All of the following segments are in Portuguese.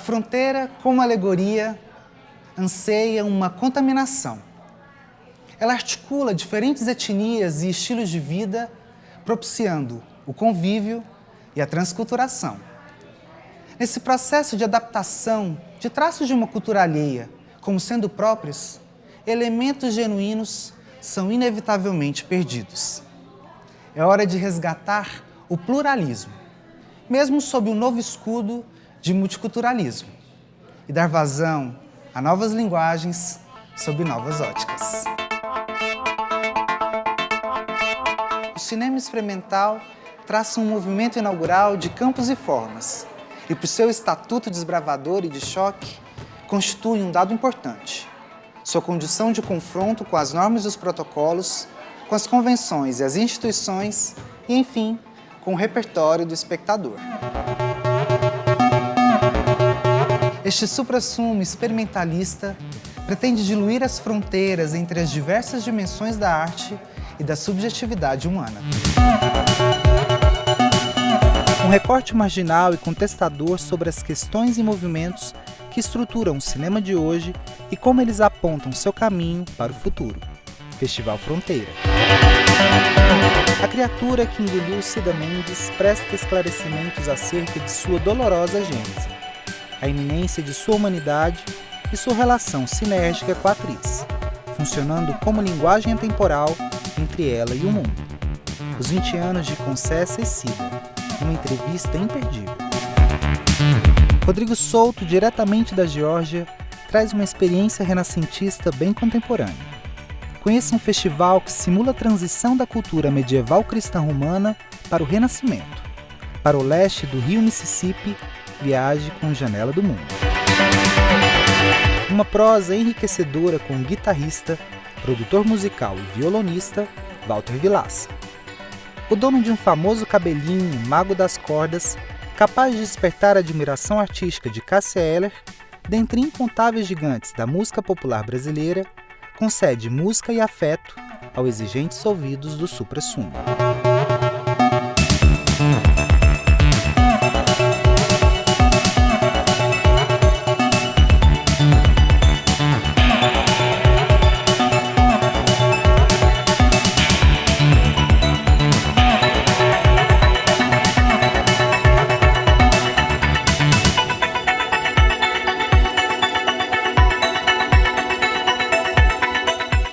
fronteira, como alegoria, anseia uma contaminação. Ela articula diferentes etnias e estilos de vida, propiciando o convívio e a transculturação. Nesse processo de adaptação de traços de uma cultura alheia, como sendo próprios, elementos genuínos são inevitavelmente perdidos. É hora de resgatar o pluralismo, mesmo sob um novo escudo de multiculturalismo, e dar vazão a novas linguagens sob novas óticas. O cinema experimental traça um movimento inaugural de campos e formas, e por seu estatuto desbravador e de choque, constitui um dado importante: sua condição de confronto com as normas e os protocolos, com as convenções e as instituições, e, enfim, com o repertório do espectador. Este suprassumo experimentalista pretende diluir as fronteiras entre as diversas dimensões da arte e da subjetividade humana. Um recorte marginal e contestador sobre as questões e movimentos que estruturam o cinema de hoje e como eles apontam seu caminho para o futuro. Festival Fronteira. A criatura que engoliu Cida Mendes presta esclarecimentos acerca de sua dolorosa gênese, a iminência de sua humanidade e sua relação sinérgica com a atriz, funcionando como linguagem atemporal entre ela e o mundo. Os 20 anos de Concessa e Cida, uma entrevista imperdível. Rodrigo Souto, diretamente da Geórgia, traz uma experiência renascentista bem contemporânea. Conheça um festival que simula a transição da cultura medieval cristã romana para o Renascimento. Para o leste do rio Mississippi, viaje com Janela do Mundo. Uma prosa enriquecedora com o guitarrista, produtor musical e violonista, Walter Vilaça. O dono de um famoso cabelinho, mago das cordas, capaz de despertar a admiração artística de Cássia Eller, dentre incontáveis gigantes da música popular brasileira, concede música e afeto aos exigentes ouvidos do suprassumo.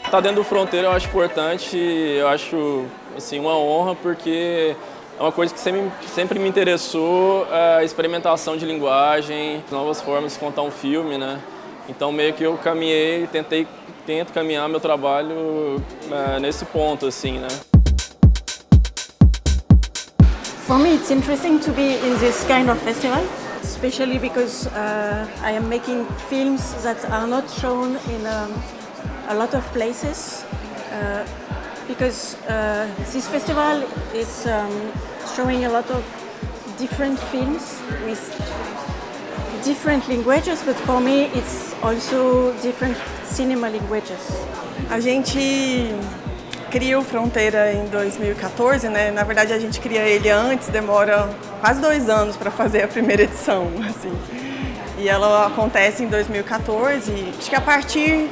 Estar dentro do Fronteira eu acho importante, eu acho assim, uma honra, porque é uma coisa que sempre me interessou, a experimentação de linguagem, novas formas de contar um filme, né? Então meio que eu caminhei, tento caminhar meu trabalho nesse ponto, assim, né? For me, it's interesting to be in this kind of festival, especially because I am making films that are not shown in a lot of places, because this festival is showing a lot of different films with different languages, but for me it's also different cinema languages. A gente cria o Fronteira em 2014, né? Na verdade a gente cria ele antes, demora quase 2 anos para fazer a primeira edição, assim. E ela acontece em 2014, acho que a partir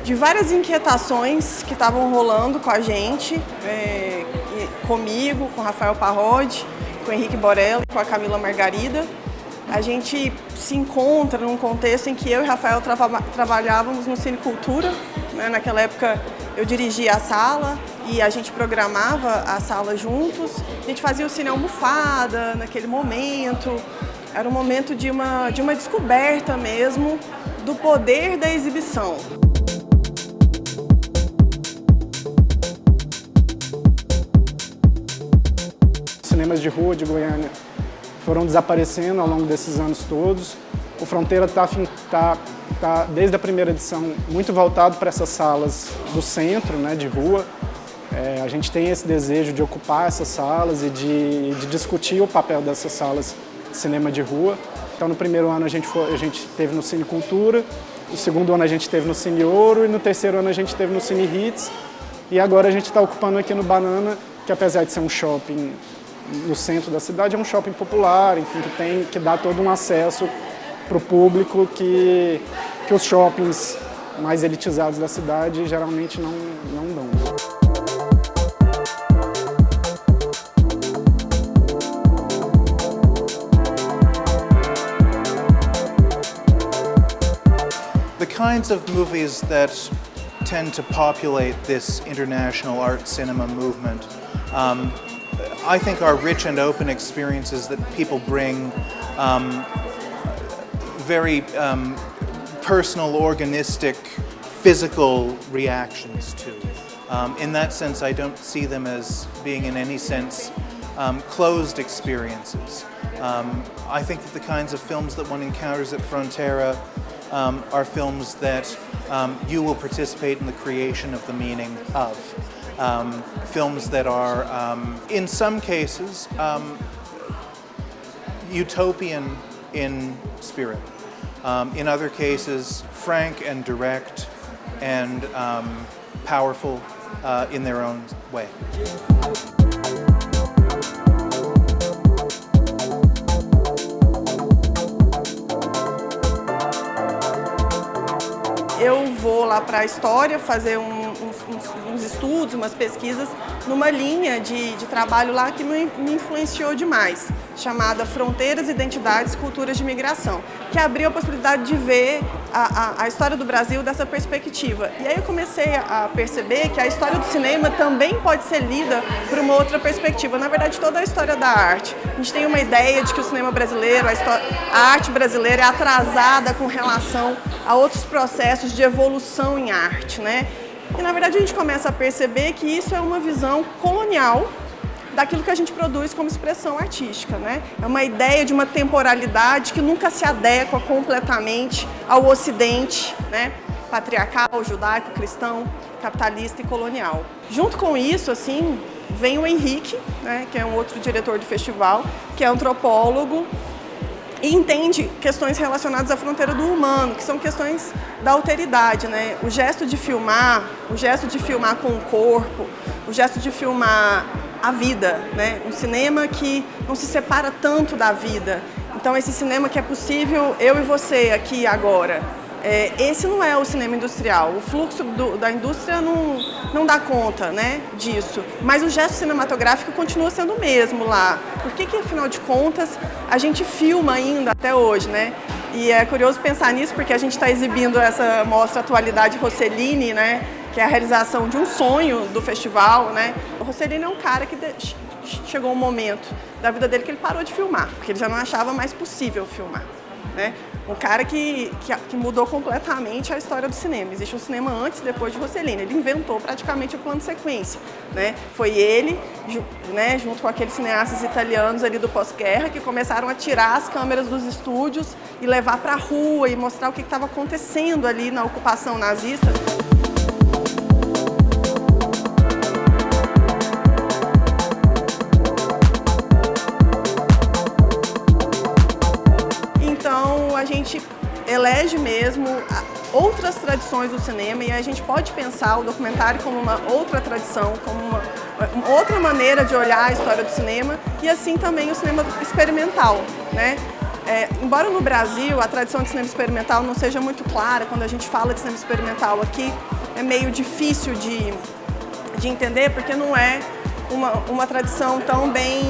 de várias inquietações que estavam rolando com a gente, comigo, com o Rafael Parodi, com o Henrique Borella e com a Camila Margarida. A gente se encontra num contexto em que eu e o Rafael trabalhávamos no Cine Cultura, né? Naquela época eu dirigia a sala e a gente programava a sala juntos. A gente fazia o Cine Almofada naquele momento. Era um momento de uma descoberta mesmo do poder da exibição. Cinemas de rua de Goiânia foram desaparecendo ao longo desses anos todos. O Fronteira está desde a primeira edição, muito voltado para essas salas do centro, né, de rua. A gente tem esse desejo de ocupar essas salas e de discutir o papel dessas salas de cinema de rua. Então, no primeiro ano a gente teve no Cine Cultura, no segundo ano a gente teve no Cine Ouro e no terceiro ano a gente teve no Cine Hits. E agora a gente está ocupando aqui no Banana, que apesar de ser um shopping no centro da cidade, é um shopping popular, enfim, que dá todo um acesso para o público que os shoppings mais elitizados da cidade geralmente não dão. The kinds of movies that tend to populate this international art cinema movement, I think are rich and open experiences that people bring very personal, organistic, physical reactions to. In that sense, I don't see them as being in any sense closed experiences. I think that the kinds of films that one encounters at Frontera are films that you will participate in the creation of the meaning of. Films that are, in some cases, utopian in spirit. In other cases, frank and direct and powerful in their own way. Eu vou lá para a história fazer uns estudos, umas pesquisas numa linha de trabalho lá que me influenciou demais, chamada Fronteiras, Identidades, Culturas de Migração, que abriu a possibilidade de ver a história do Brasil dessa perspectiva. E aí eu comecei a perceber que a história do cinema também pode ser lida por uma outra perspectiva. Na verdade, toda a história da arte. A gente tem uma ideia de que o cinema brasileiro, a arte brasileira é atrasada com relação a outros processos de evolução em arte, né? E na verdade a gente começa a perceber que isso é uma visão colonial daquilo que a gente produz como expressão artística, né? É uma ideia de uma temporalidade que nunca se adequa completamente ao Ocidente, né? Patriarcal, judaico, cristão, capitalista e colonial. Junto com isso, assim, vem o Henrique, né? Que é um outro diretor do festival, que é antropólogo e entende questões relacionadas à fronteira do humano, que são questões da alteridade, né? O gesto de filmar com o corpo, o gesto de filmar a vida, né? Um cinema que não se separa tanto da vida. Então, esse cinema que é possível eu e você aqui agora. Esse não é o cinema industrial. O fluxo da indústria não dá conta, né, disso. Mas o gesto cinematográfico continua sendo o mesmo lá. Por que, afinal de contas, a gente filma ainda até hoje, né? E é curioso pensar nisso porque a gente está exibindo essa mostra Atualidade Rossellini, né? Que é a realização de um sonho do festival, né? O Rossellini é um cara que chegou um momento da vida dele que ele parou de filmar, porque ele já não achava mais possível filmar, né? Um cara que mudou completamente a história do cinema. Existe um cinema antes e depois de Rossellini. Ele inventou praticamente o plano de sequência, né? Foi ele, né, junto com aqueles cineastas italianos ali do pós-guerra, que começaram a tirar as câmeras dos estúdios e levar para a rua e mostrar o que estava acontecendo ali na ocupação nazista. A gente elege mesmo outras tradições do cinema e a gente pode pensar o documentário como uma outra tradição, como uma outra maneira de olhar a história do cinema e assim também o cinema experimental, né? Embora no Brasil a tradição de cinema experimental não seja muito clara, quando a gente fala de cinema experimental aqui é meio difícil de entender porque não é uma tradição tão bem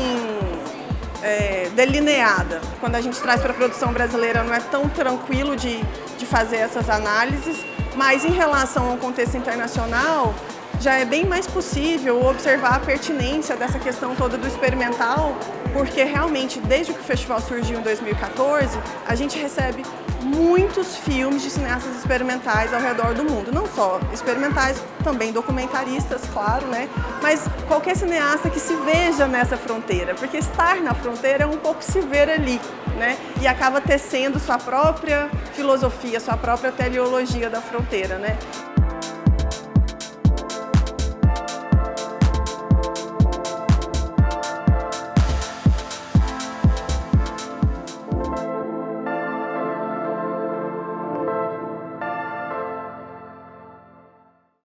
delineada. Quando a gente traz para a produção brasileira não é tão tranquilo de fazer essas análises, mas em relação ao contexto internacional já é bem mais possível observar a pertinência dessa questão toda do experimental, porque realmente desde que o festival surgiu em 2014, a gente recebe muitos filmes de cineastas experimentais ao redor do mundo, não só experimentais, também documentaristas, claro, né? Mas qualquer cineasta que se veja nessa fronteira, porque estar na fronteira é um pouco se ver ali, né? E acaba tecendo sua própria filosofia, sua própria teleologia da fronteira, né?